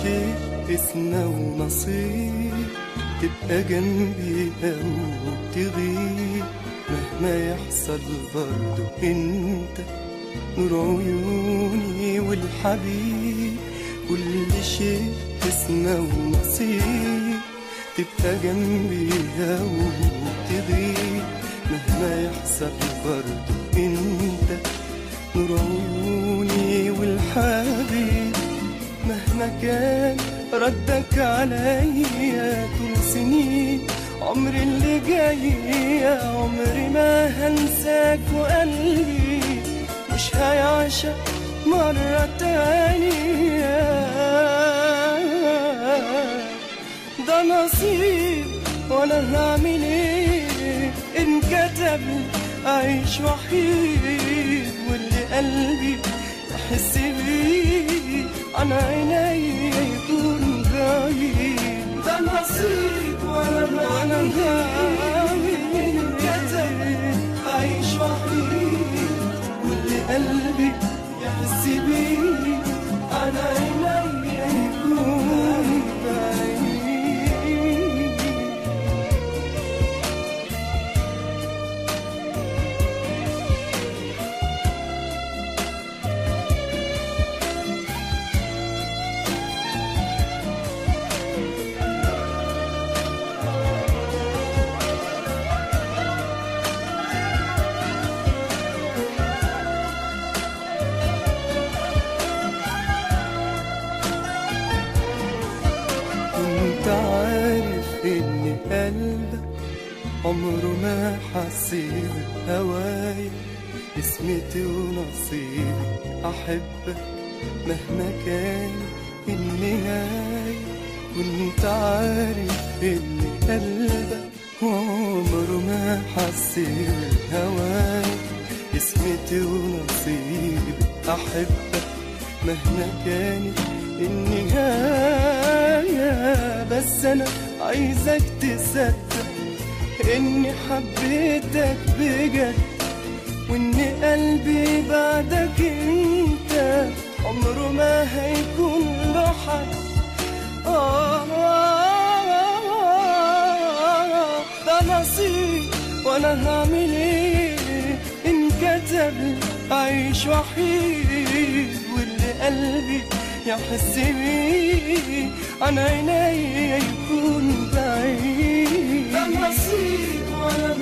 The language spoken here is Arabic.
شيء اسمه ونصيب، تبقى جنبي أو تغيب، مهما يحصل برضو انت نور عيوني والحبيب. كل شيء اسمه ونصيب، تبقى جنبي أو تغيب، مهما يحصل برضو انت نور عيوني والحبيب. مهما كان ردك عليا طول سنين عمري اللي جاي، عمري ما هنساك وقلبي مش هيعشق مرة تانية. ده نصيب وانا هعمل ايه ان كتب اعيش وحيد، واللي قلبي يحس بيه عن عيني يكون بعيد. ده نصيب وانا هعمل ايه ان كتب اعيش وحيد، واللي قلبي يحس بيه عن عيني يكون بعيد. كنت عارف ان قلبك عمره ما حسيب هوايا، اسمتي ونصيبي احبك مهما كان النهاية. كنت عارف ان قلبك عمره ما حسيب هوايا، اسمتي ونصيبي احبك مهما كانت النهاية. بس أنا عايزك تصدق إني حبيتك بجد، وإن قلبي بعدك أنت عمره ما هيكون له حد. ده نصيب وأنا هعمل إيه إن كتب أعيش وحيد، واللي قلبي يحس بيه عن عيني يكون بعيد. ده نصيب وانا